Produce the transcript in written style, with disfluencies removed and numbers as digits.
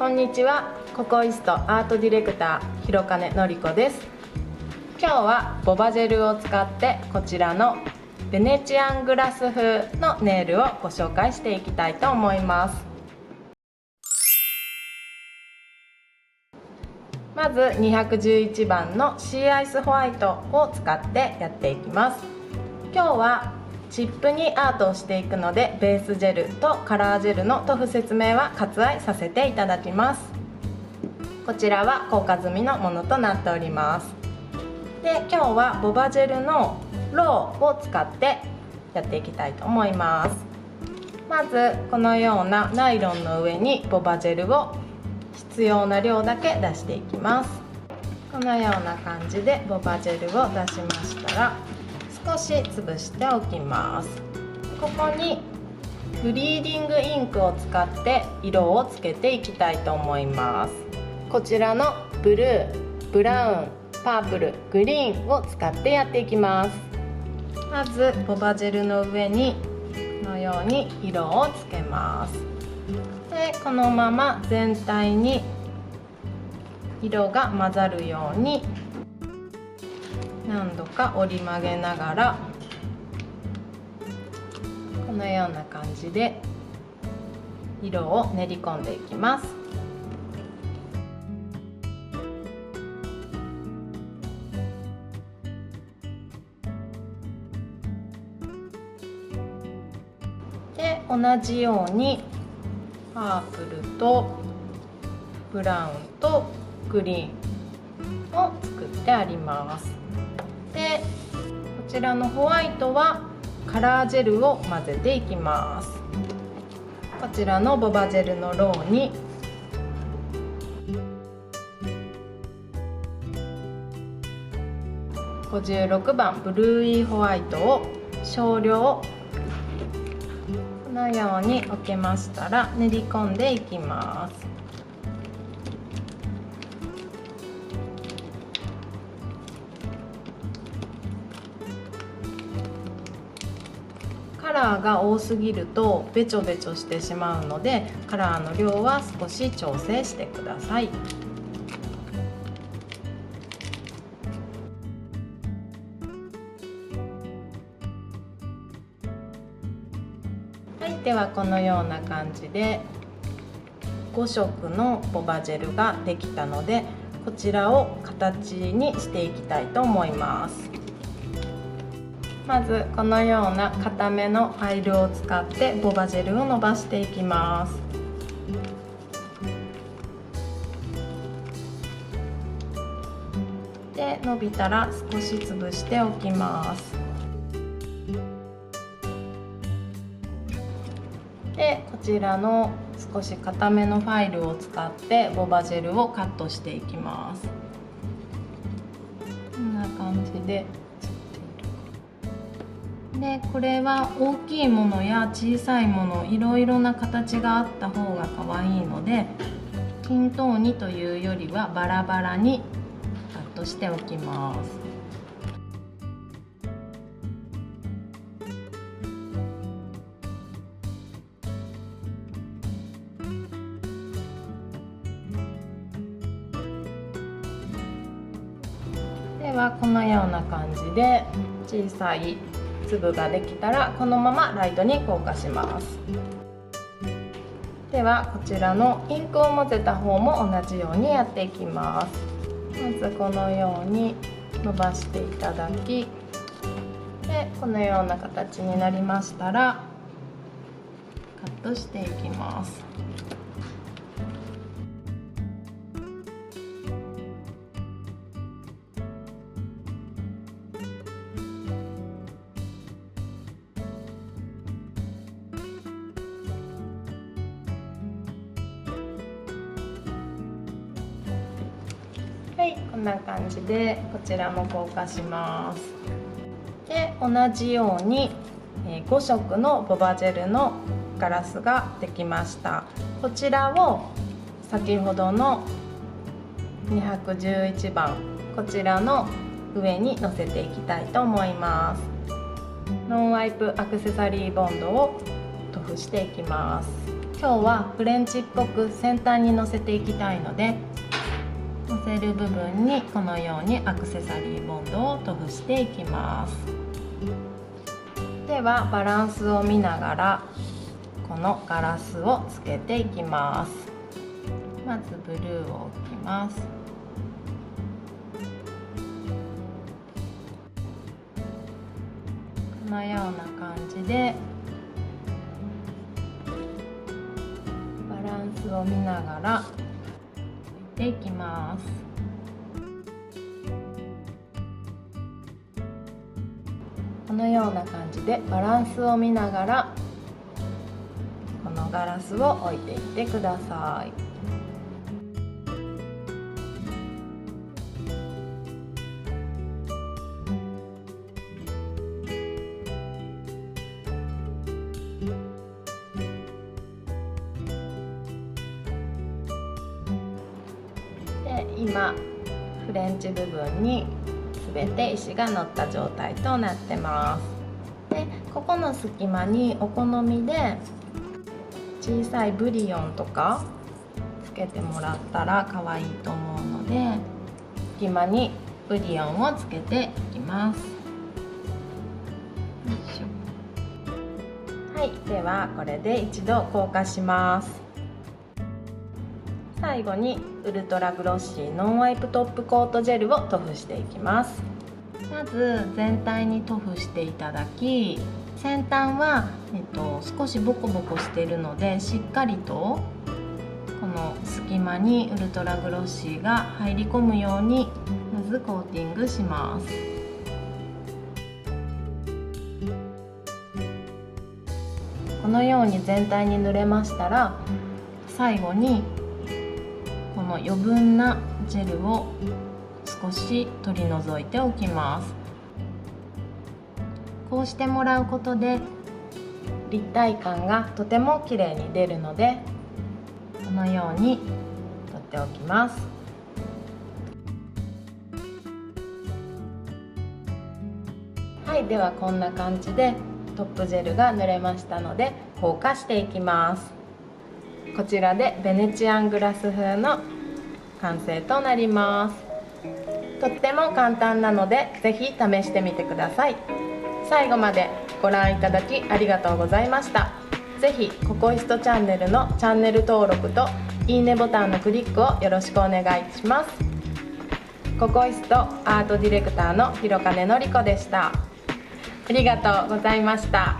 こんにちは。ココイストアートディレクター広金のりこです。今日はボバジェルを使ってこちらのベネチアングラス風のネイルをご紹介していきたいと思います。まず211番のシーアイスホワイトを使ってやっていきます。今日はチップにアートをしていくので、ベースジェルとカラージェルの塗布説明は割愛させていただきます。こちらは硬化済みのものとなっております。で、今日はボバジェルのローを使ってやっていきたいと思います。まずこのようなナイロンの上にボバジェルを必要な量だけ出していきます。このような感じでボバジェルを出しましたら、少し潰しておきます。ここにブリーディングインクを使って色をつけていきたいと思います。こちらのブルー、ブラウン、パープル、グリーンを使ってやっていきます。まずボバジェルの上にこのように色をつけます。で、このまま全体に色が混ざるように何度か折り曲げながら、このような感じで色を練り込んでいきます。で、同じようにパープルとブラウンとグリーンを作ってあります。で、こちらのホワイトはカラージェルを混ぜていきます。こちらのボバジェルのローに56番ブルーイーホワイトを少量このように置けましたら練り込んでいきます。カラーが多すぎるとべちょべちょしてしまうので、カラーの量は少し調整してください。はい、ではこのような感じで5色のボバジェルができたので、こちらを形にしていきたいと思います。まずこのような固めのファイルを使ってボバジェルを伸ばしていきます。で、伸びたら少し潰しておきます。で、こちらの少し固めのファイルを使ってボバジェルをカットしていきます。こんな感じで。で、これは大きいものや小さいもの、いろいろな形があった方が可愛いので、均等にというよりはバラバラにカットしておきます。ではこのような感じで小さい粒ができたら、このままライトに硬化します。ではこちらのインクを混ぜた方も同じようにやっていきます。まずこのように伸ばしていただき、でこのような形になりましたらカットしていきます。はい、こんな感じでこちらも硬化します。で、同じように5色のボバジェルのガラスができました。こちらを先ほどの211番こちらの上に乗せていきたいと思います。ノンワイプアクセサリーボンドを塗布していきます。今日はフレンチっぽく先端にのせていきたいので、のせる部分にこのようにアクセサリーボンドを塗布していきます。ではバランスを見ながらこのガラスをつけていきます。まずブルーを置きます。このような感じでバランスを見ながら置いていきます。このような感じでバランスを見ながらこのガラスを置いていってください。で、今フレンチ部分にすべて石が乗った状態となってます。で、ここの隙間にお好みで小さいブリオンとかつけてもらったら可愛いと思うので、隙間にブリオンをつけていきます。はい、ではこれで一度硬化します。最後にウルトラグロッシーノンワイプトップコートジェルを塗布していきます。まず全体に塗布していただき、先端は、少しボコボコしているのでしっかりとこの隙間にウルトラグロッシーが入り込むようにまずコーティングします。このように全体に塗れましたら、最後にこの余分なジェルを少し取り除いておきます。こうしてもらうことで立体感がとても綺麗に出るので、このように取っておきます。はい、ではこんな感じでトップジェルが塗れましたので硬化していきます。こちらでベネチアングラス風の完成となります。とっても簡単なのでぜひ試してみてください。最後までご覧いただきありがとうございました。ぜひココイストチャンネルのチャンネル登録といいねボタンのクリックをよろしくお願いします。ココイストアートディレクターの広金のりこでした。ありがとうございました。